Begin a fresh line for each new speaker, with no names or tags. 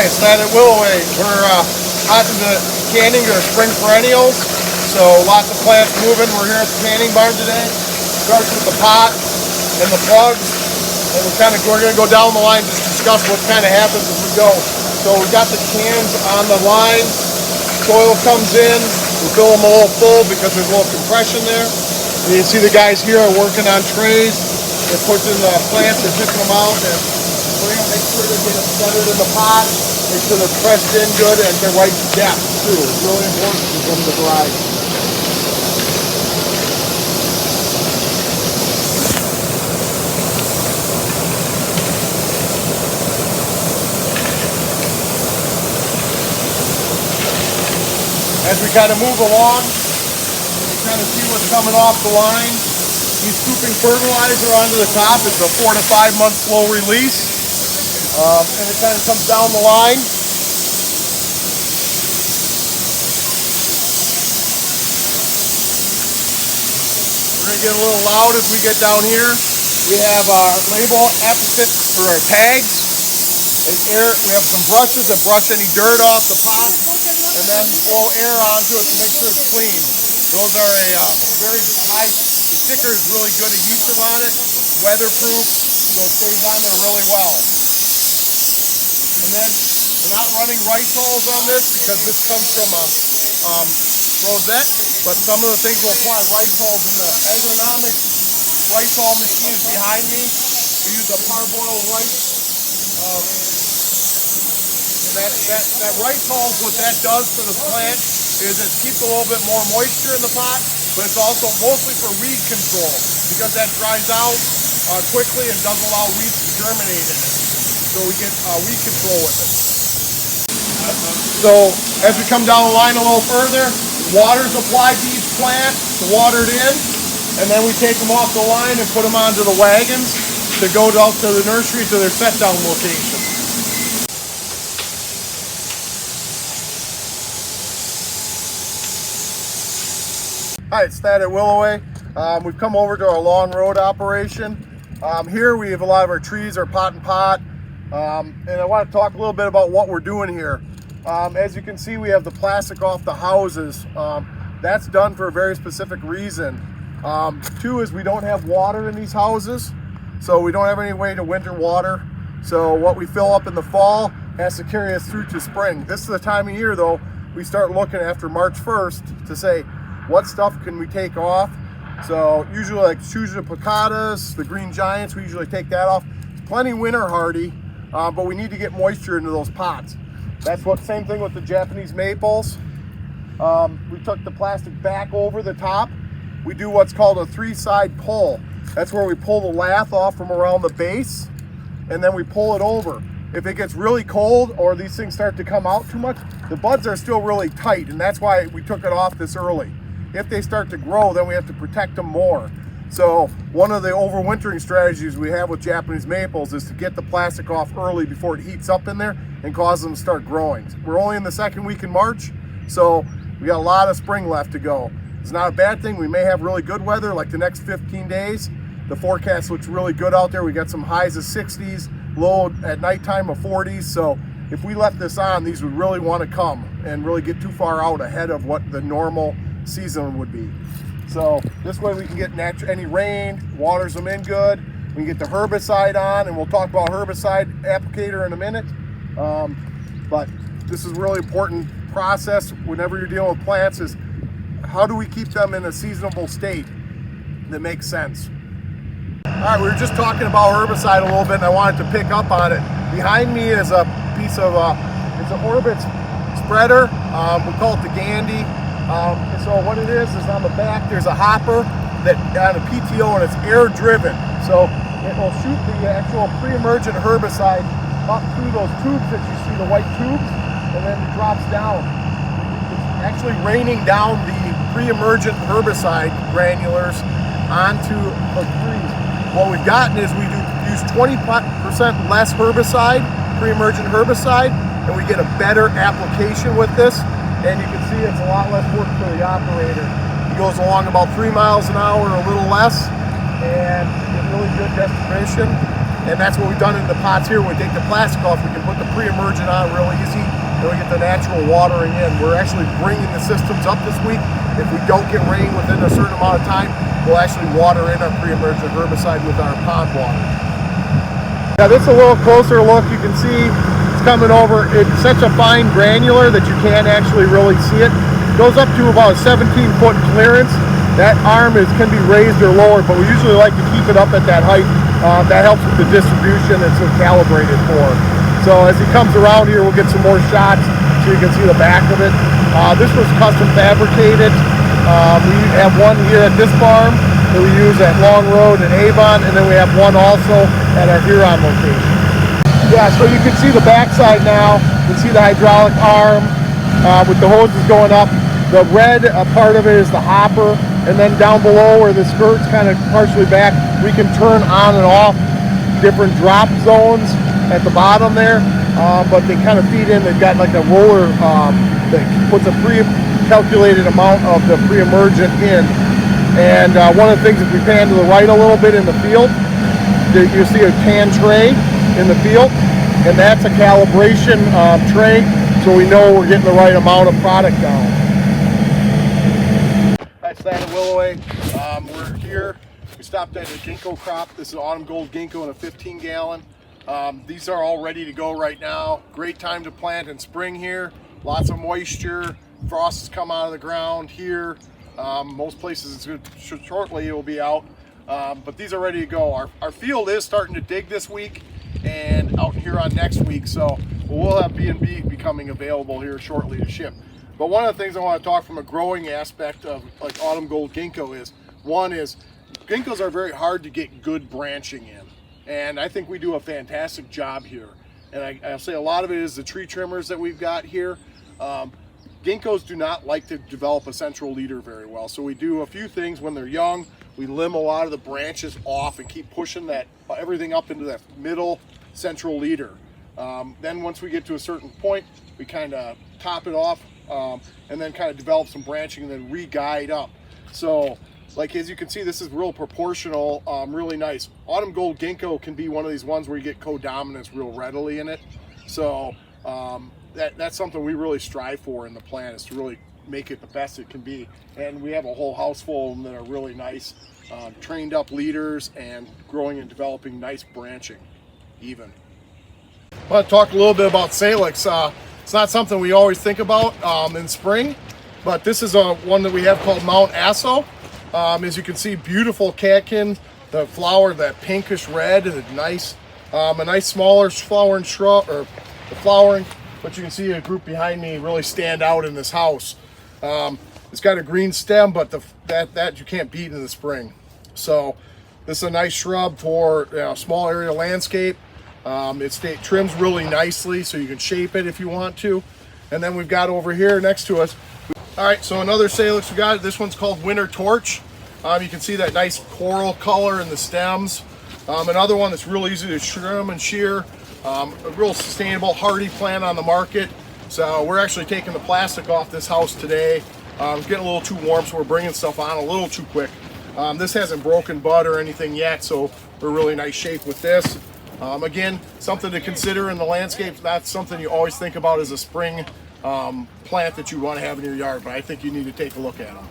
Hi, it's Matt at Willoway. We're out in the canning or spring perennials, so lots of plants moving. We're here at the canning barn today. Starts with the pot and the plugs, and we're going to go down the line to discuss what kind of happens as we go. So we've got the cans on the line. Soil comes in. We fill them a little full because there's a little compression there. And you can see the guys here are working on trays. They're putting the plants and picking them out and putting them, make sure they get them centered in the pot. Make sure they're pressed in good and the right depth too. It's really important for them to dry. As we kind of move along, you kind of see what's coming off the line. He's scooping fertilizer onto the top. It's a 4 to 5 month slow release. And it kind of comes down the line. We're going to get a little loud as we get down here. We have our label epithet for our tags. And air, we have some brushes that brush any dirt off the pot. And then blow air onto it to make sure it's clean. Those are a very high, the sticker is really good adhesive on it, weatherproof, so it stays on there really well. And then we're not running risoles on this because this comes from a rosette, but some of the things we'll apply risoles in the agronomic risole machine is behind me. We use a parboiled rice. That risole, what that does for the plant is it keeps a little bit more moisture in the pot, but it's also mostly for weed control because that dries out quickly and doesn't allow weeds to germinate in it. So we get weed control with it. So as we come down the line a little further, water's applied to each plant, watered in, and then we take them off the line and put them onto the wagons to go out to the nursery to their set down location. Hi, it's Thad at Willoway. We've come over to our lawn road operation. Here we have a lot of our trees are pot and pot. And I want to talk a little bit about what we're doing here. As you can see, we have the plastic off the houses. That's done for a very specific reason. Two is we don't have water in these houses, so we don't have any way to winter water. So what we fill up in the fall has to carry us through to spring. This is the time of year though, we start looking after March 1st to say, what stuff can we take off? So usually like Shuja plicatas, the green giants, we usually take that off. It's plenty winter hardy, but we need to get moisture into those pots. That's what, same thing with the Japanese maples. We took the plastic back over the top. We do what's called a 3-side pull. That's where we pull the lath off from around the base and then we pull it over. If it gets really cold or these things start to come out too much, the buds are still really tight, and that's why we took it off this early. If they start to grow, then we have to protect them more. So one of the overwintering strategies we have with Japanese maples is to get the plastic off early before it heats up in there and cause them to start growing. We're only in the second week in March, so we got a lot of spring left to go. It's not a bad thing. We may have really good weather like the next 15 days. The forecast looks really good out there. We got some highs of 60s, low at nighttime of 40s. So if we left this on, these would really want to come and really get too far out ahead of what the normal season would be. So this way we can get any rain, waters them in good. We can get the herbicide on, and we'll talk about herbicide applicator in a minute. But this is a really important process whenever you're dealing with plants is how do we keep them in a seasonable state that makes sense. All right, we were just talking about herbicide a little bit and I wanted to pick up on it. Behind me is a piece of, it's an Orbit spreader. We call it the Gandhi. So what it is on the back, there's a hopper that on a PTO and it's air driven. So it will shoot the actual pre-emergent herbicide up through those tubes that you see, the white tubes, and then it drops down. It's actually raining down the pre-emergent herbicide granulars onto the trees. What we've gotten is we use 20% less herbicide, pre-emergent herbicide, and we get a better application with this. And you can see it's a lot less work for the operator. He goes along about 3 miles an hour, a little less, and get really good distribution. And that's what we've done in the pots here. When we take the plastic off, we can put the pre-emergent on real easy, and we get the natural watering in. We're actually bringing the systems up this week. If we don't get rain within a certain amount of time, we'll actually water in our pre-emergent herbicide with our pond water. Now this is a little closer look. You can see it's coming over. It's such a fine granular that you can't actually really see it. It goes up to about a 17-foot clearance. That arm can be raised or lowered, but we usually like to keep it up at that height. That helps with the distribution it's calibrated for. So as he comes around here, we'll get some more shots so you can see the back of it. This was custom fabricated. We have one here at this farm that we use at Long Road and Avon, and then we have one also at our Huron location. Yeah, so you can see the backside now. You can see the hydraulic arm with the hoses going up. The red part of it is the hopper, and then down below where the skirt's kind of partially back, we can turn on and off different drop zones at the bottom there, but they kind of feed in. They've got like a roller that puts a pre-calculated amount of the pre-emergent in. And one of the things, if we pan to the right a little bit in the field, you see a tan tray in the field, and that's a calibration tray, so we know we're getting the right amount of product down. That's that at Willoway. We're here. We stopped at a ginkgo crop. This is autumn gold ginkgo in a 15-gallon. These are all ready to go right now. Great time to plant in spring here. Lots of moisture. Frost has come out of the ground here. Most places it's good, shortly it will be out. But these are ready to go. Our field is starting to dig this week and out here on next week. So we'll have B&B becoming available here shortly to ship. But one of the things I want to talk from a growing aspect of like autumn gold ginkgo is, one is ginkgos are very hard to get good branching in. And I think we do a fantastic job here. And I'll say a lot of it is the tree trimmers that we've got here. Ginkgos do not like to develop a central leader very well. So we do a few things when they're young. We limb a lot of the branches off and keep pushing that everything up into that middle central leader. Then once we get to a certain point, we kind of top it off and then kind of develop some branching and then re-guide up. So like as you can see, this is real proportional, really nice. Autumn gold ginkgo can be one of these ones where you get codominance real readily in it. So that's something we really strive for in the plant, is to really make it the best it can be. And we have a whole house full of them that are really nice, trained up leaders and growing and developing nice branching even. I want to talk a little bit about Salix. It's not something we always think about in spring, but this is one that we have called Mount Asso. As you can see, beautiful catkin, the flower, that pinkish red, and a nice smaller flowering shrub, or the flowering, but you can see a group behind me really stand out in this house. It's got a green stem, but that you can't beat in the spring. So this is a nice shrub for small area landscape. It trims really nicely, so you can shape it if you want to. And then we've got over here next to us. All right, so another Salix we got. This one's called Winter Torch. You can see that nice coral color in the stems. Another one that's real easy to trim and shear. A real sustainable, hardy plant on the market. So we're actually taking the plastic off this house today. It's getting a little too warm, so we're bringing stuff on a little too quick. This hasn't broken bud or anything yet, so we're in really nice shape with this. Again, something to consider in the landscape. That's something you always think about as a spring plant that you want to have in your yard, but I think you need to take a look at them.